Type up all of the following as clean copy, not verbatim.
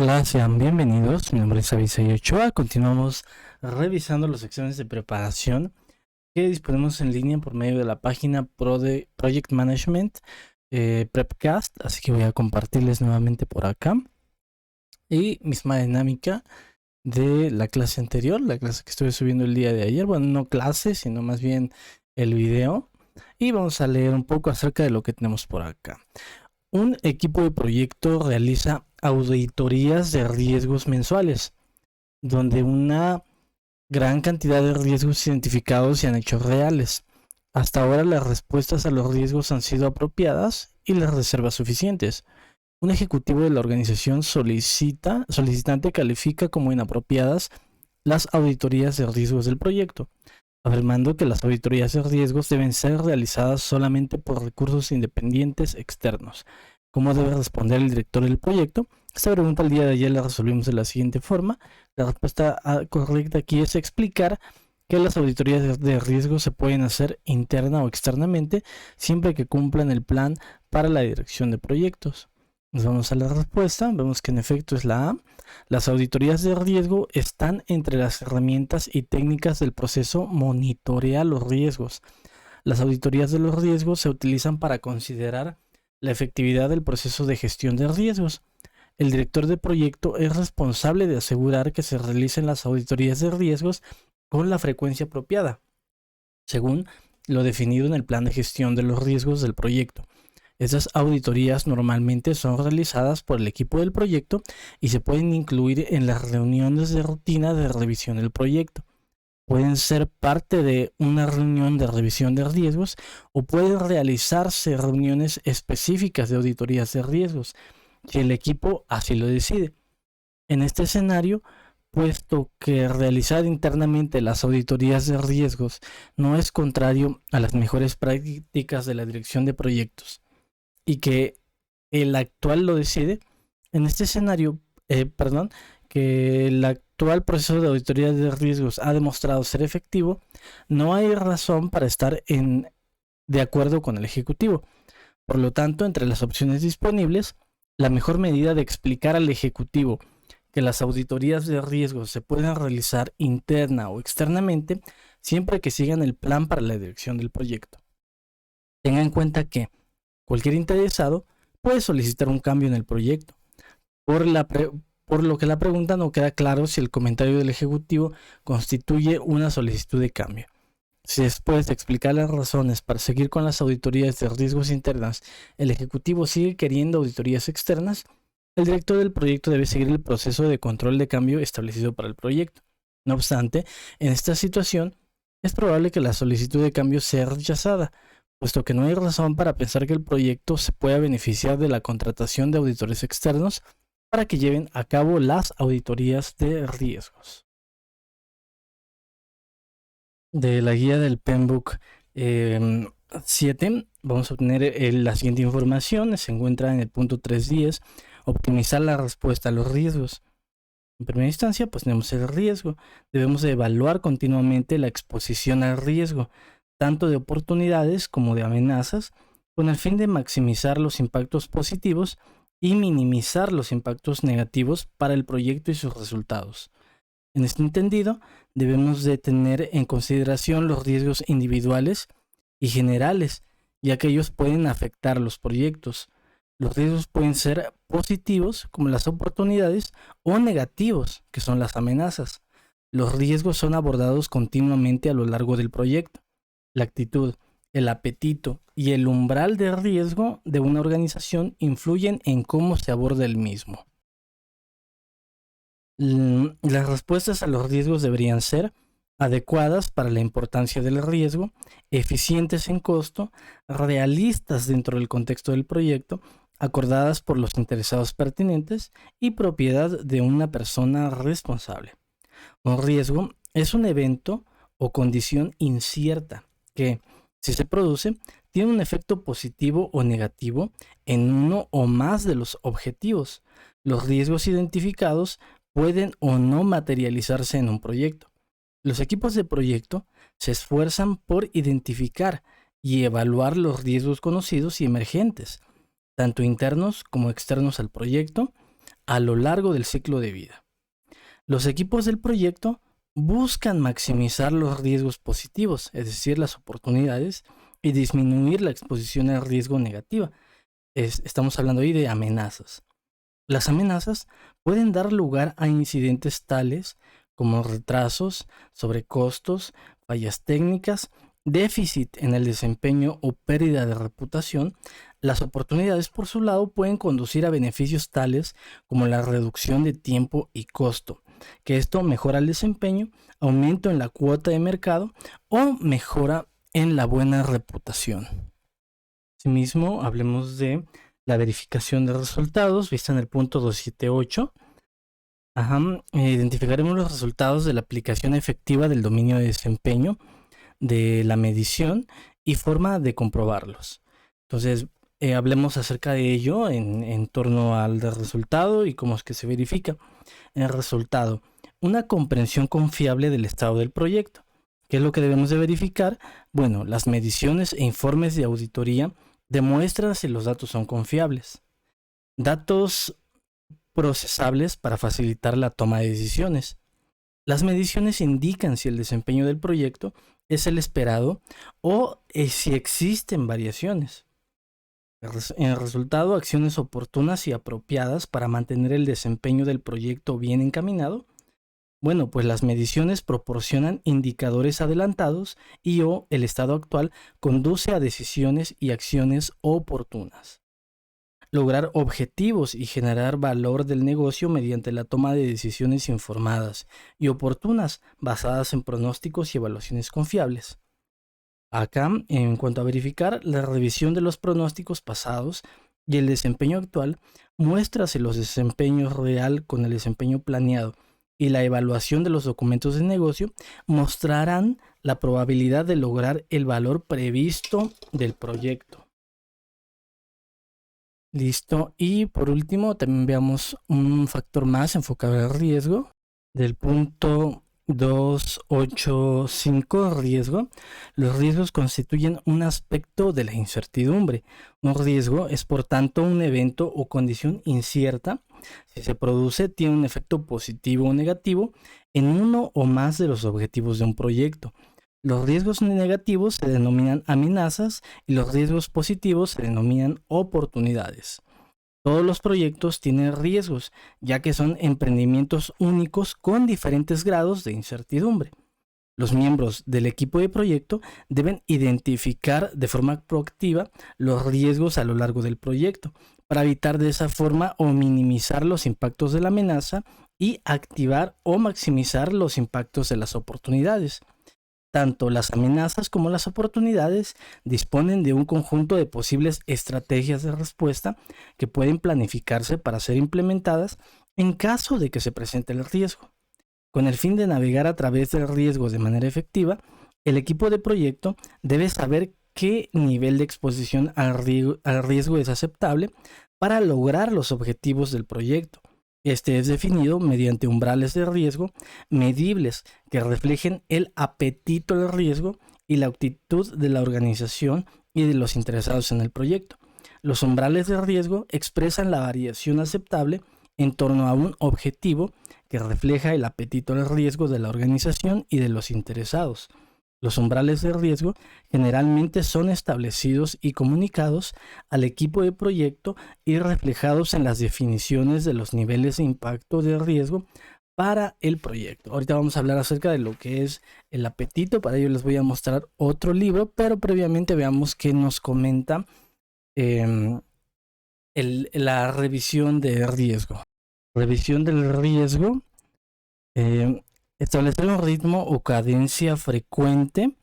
Hola, sean bienvenidos. Mi nombre es Avisay Ochoa. Continuamos revisando los exámenes de preparación que disponemos en línea por medio de la página de Project Management Prepcast. Así que voy a compartirles nuevamente por acá. Y misma dinámica de la clase anterior, la clase que estuve subiendo el día de ayer. Bueno, no clase, sino más bien el video. Y vamos a leer un poco acerca de lo que tenemos por acá. Un equipo de proyecto realiza auditorías de riesgos mensuales, donde una gran cantidad de riesgos identificados se han hecho reales. Hasta ahora las respuestas a los riesgos han sido apropiadas y las reservas suficientes. Un ejecutivo de la organización solicitante califica como inapropiadas las auditorías de riesgos del proyecto, afirmando que las auditorías de riesgos deben ser realizadas solamente por recursos independientes externos. ¿Cómo debe responder el director del proyecto? Esta pregunta el día de ayer la resolvimos de la siguiente forma. La respuesta correcta aquí es explicar que las auditorías de riesgos se pueden hacer interna o externamente siempre que cumplan el plan para la dirección de proyectos. Nos vamos a la respuesta, vemos que en efecto es la A. Las auditorías de riesgo están entre las herramientas y técnicas del proceso monitorea los riesgos. Las auditorías de los riesgos se utilizan para considerar la efectividad del proceso de gestión de riesgos. El director de proyecto es responsable de asegurar que se realicen las auditorías de riesgos con la frecuencia apropiada, según lo definido en el plan de gestión de los riesgos del proyecto. Estas auditorías normalmente son realizadas por el equipo del proyecto y se pueden incluir en las reuniones de rutina de revisión del proyecto. Pueden ser parte de una reunión de revisión de riesgos o pueden realizarse reuniones específicas de auditorías de riesgos, si el equipo así lo decide. En este escenario, puesto que realizar internamente las auditorías de riesgos no es contrario a las mejores prácticas de la dirección de proyectos y que el actual lo decide, en este escenario, que el actual proceso de auditoría de riesgos ha demostrado ser efectivo, no hay razón para estar de acuerdo con el ejecutivo. Por lo tanto, entre las opciones disponibles, la mejor medida de explicar al ejecutivo que las auditorías de riesgos se pueden realizar interna o externamente, siempre que sigan el plan para la dirección del proyecto. Tenga en cuenta que cualquier interesado puede solicitar un cambio en el proyecto. Por lo que la pregunta no queda claro si el comentario del ejecutivo constituye una solicitud de cambio. Si después de explicar las razones para seguir con las auditorías de riesgos internas, el ejecutivo sigue queriendo auditorías externas, el director del proyecto debe seguir el proceso de control de cambio establecido para el proyecto. No obstante, en esta situación, es probable que la solicitud de cambio sea rechazada, puesto que no hay razón para pensar que el proyecto se pueda beneficiar de la contratación de auditores externos para que lleven a cabo las auditorías de riesgos. De la guía del PMBOK 7 vamos a obtener la siguiente información. Se encuentra en el punto 3.10, optimizar la respuesta a los riesgos. En primera instancia, pues tenemos el riesgo. Debemos de evaluar continuamente la exposición al riesgo, tanto de oportunidades como de amenazas, con el fin de maximizar los impactos positivos y minimizar los impactos negativos para el proyecto y sus resultados. En este entendido, debemos de tener en consideración los riesgos individuales y generales, ya que ellos pueden afectar los proyectos. Los riesgos pueden ser positivos, como las oportunidades, o negativos, que son las amenazas. Los riesgos son abordados continuamente a lo largo del proyecto. La actitud, el apetito y el umbral de riesgo de una organización influyen en cómo se aborda el mismo. Las respuestas a los riesgos deberían ser adecuadas para la importancia del riesgo, eficientes en costo, realistas dentro del contexto del proyecto, acordadas por los interesados pertinentes y propiedad de una persona responsable. Un riesgo es un evento o condición incierta que, si se produce, tiene un efecto positivo o negativo en uno o más de los objetivos. Los riesgos identificados pueden o no materializarse en un proyecto. Los equipos de proyecto se esfuerzan por identificar y evaluar los riesgos conocidos y emergentes, tanto internos como externos al proyecto, a lo largo del ciclo de vida. Los equipos del proyecto buscan maximizar los riesgos positivos, es decir, las oportunidades, y disminuir la exposición al riesgo negativa. Estamos hablando ahí de amenazas. Las amenazas pueden dar lugar a incidentes tales como retrasos, sobrecostos, fallas técnicas, déficit en el desempeño o pérdida de reputación. Las oportunidades, por su lado, pueden conducir a beneficios tales como la reducción de tiempo y costo, que esto mejora el desempeño, aumento en la cuota de mercado o mejora en la buena reputación. Asimismo, hablemos de la verificación de resultados, vista en el punto 278. Identificaremos los resultados de la aplicación efectiva del dominio de desempeño, de la medición y forma de comprobarlos. Entonces, hablemos acerca de ello en torno al resultado y cómo es que se verifica. El resultado, una comprensión confiable del estado del proyecto. ¿Qué es lo que debemos de verificar? Bueno, las mediciones e informes de auditoría demuestran si los datos son confiables. Datos procesables para facilitar la toma de decisiones. Las mediciones indican si el desempeño del proyecto es el esperado o si existen variaciones. En el resultado, acciones oportunas y apropiadas para mantener el desempeño del proyecto bien encaminado. Bueno, pues las mediciones proporcionan indicadores adelantados y o el estado actual conduce a decisiones y acciones oportunas. Lograr objetivos y generar valor del negocio mediante la toma de decisiones informadas y oportunas basadas en pronósticos y evaluaciones confiables. Acá, en cuanto a verificar, la revisión de los pronósticos pasados y el desempeño actual muestra si los desempeños real con el desempeño planeado y la evaluación de los documentos de negocio mostrarán la probabilidad de lograr el valor previsto del proyecto. Listo. Y por último, también veamos un factor más enfocado al riesgo. Del punto 285, riesgo. Los riesgos constituyen un aspecto de la incertidumbre. Un riesgo es, por tanto, un evento o condición incierta. Si se produce, tiene un efecto positivo o negativo en uno o más de los objetivos de un proyecto. Los riesgos negativos se denominan amenazas y los riesgos positivos se denominan oportunidades. Todos los proyectos tienen riesgos, ya que son emprendimientos únicos con diferentes grados de incertidumbre. Los miembros del equipo de proyecto deben identificar de forma proactiva los riesgos a lo largo del proyecto, para evitar de esa forma o minimizar los impactos de la amenaza y activar o maximizar los impactos de las oportunidades. Tanto las amenazas como las oportunidades disponen de un conjunto de posibles estrategias de respuesta que pueden planificarse para ser implementadas en caso de que se presente el riesgo. Con el fin de navegar a través del riesgo de manera efectiva, el equipo de proyecto debe saber qué nivel de exposición al riesgo es aceptable para lograr los objetivos del proyecto. Este es definido mediante umbrales de riesgo medibles que reflejen el apetito al riesgo y la actitud de la organización y de los interesados en el proyecto. Los umbrales de riesgo expresan la variación aceptable en torno a un objetivo que refleja el apetito al riesgo de la organización y de los interesados. Los umbrales de riesgo generalmente son establecidos y comunicados al equipo de proyecto y reflejados en las definiciones de los niveles de impacto de riesgo para el proyecto. Ahorita vamos a hablar acerca de lo que es el apetito. Para ello les voy a mostrar otro libro, pero previamente veamos qué nos comenta la revisión de riesgo. Revisión del riesgo. Establecer un ritmo o cadencia frecuente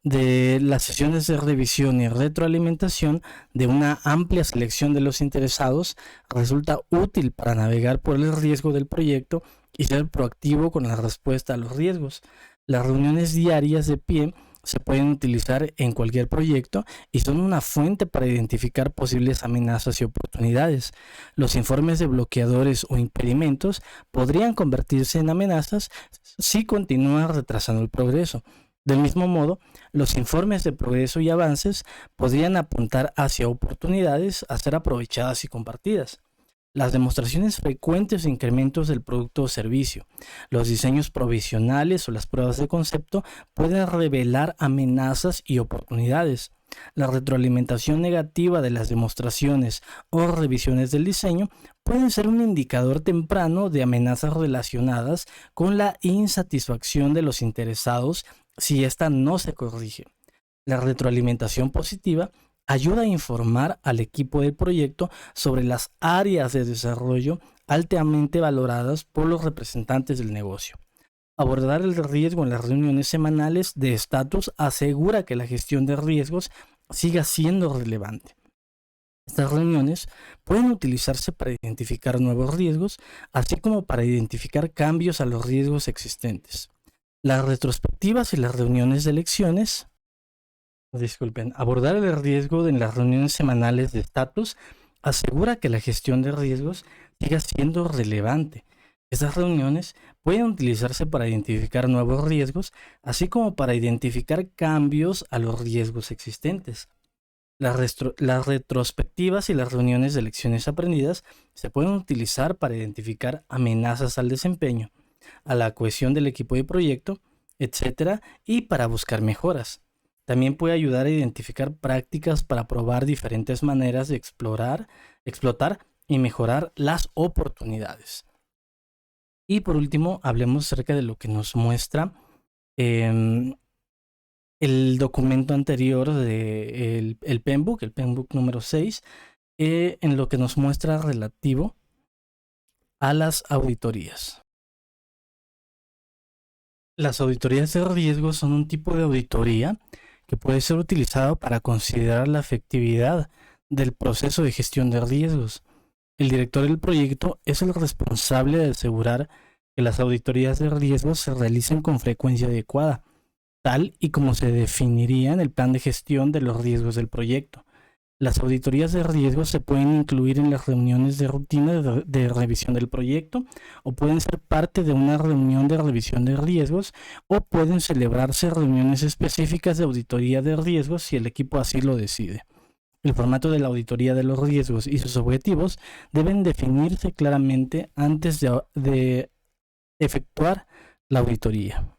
de las sesiones de revisión y retroalimentación de una amplia selección de los interesados resulta útil para navegar por el riesgo del proyecto y ser proactivo con la respuesta a los riesgos. Las reuniones diarias de pie se pueden utilizar en cualquier proyecto y son una fuente para identificar posibles amenazas y oportunidades. Los informes de bloqueadores o impedimentos podrían convertirse en amenazas si continúan retrasando el progreso. Del mismo modo, los informes de progreso y avances podrían apuntar hacia oportunidades a ser aprovechadas y compartidas. las demostraciones frecuentes de incrementos del producto o servicio, los diseños provisionales o las pruebas de concepto pueden revelar amenazas y oportunidades. La retroalimentación negativa de las demostraciones o revisiones del diseño pueden ser un indicador temprano de amenazas relacionadas con la insatisfacción de los interesados si ésta no se corrige. La retroalimentación positiva ayuda a informar al equipo del proyecto sobre las áreas de desarrollo altamente valoradas por los representantes del negocio. Abordar el riesgo en las reuniones semanales de estatus asegura que la gestión de riesgos siga siendo relevante. Estas reuniones pueden utilizarse para identificar nuevos riesgos, así como para identificar cambios a los riesgos existentes. Las retrospectivas y las reuniones de elecciones. Abordar el riesgo en las reuniones semanales de estatus asegura que la gestión de riesgos siga siendo relevante. Estas reuniones pueden utilizarse para identificar nuevos riesgos, así como para identificar cambios a los riesgos existentes. Las retrospectivas y las reuniones de lecciones aprendidas se pueden utilizar para identificar amenazas al desempeño, a la cohesión del equipo de proyecto, etc., y para buscar mejoras. También puede ayudar a identificar prácticas para probar diferentes maneras de explotar y mejorar las oportunidades. Y por último, hablemos acerca de lo que nos muestra el documento anterior del el Penbook número 6, en lo que nos muestra relativo a las auditorías. Las auditorías de riesgo son un tipo de auditoría que puede ser utilizado para considerar la efectividad del proceso de gestión de riesgos. El director del proyecto es el responsable de asegurar que las auditorías de riesgos se realicen con frecuencia adecuada, tal y como se definiría en el plan de gestión de los riesgos del proyecto. Las auditorías de riesgos se pueden incluir en las reuniones de rutina de revisión del proyecto, o pueden ser parte de una reunión de revisión de riesgos, o pueden celebrarse reuniones específicas de auditoría de riesgos si el equipo así lo decide. El formato de la auditoría de los riesgos y sus objetivos deben definirse claramente antes de efectuar la auditoría.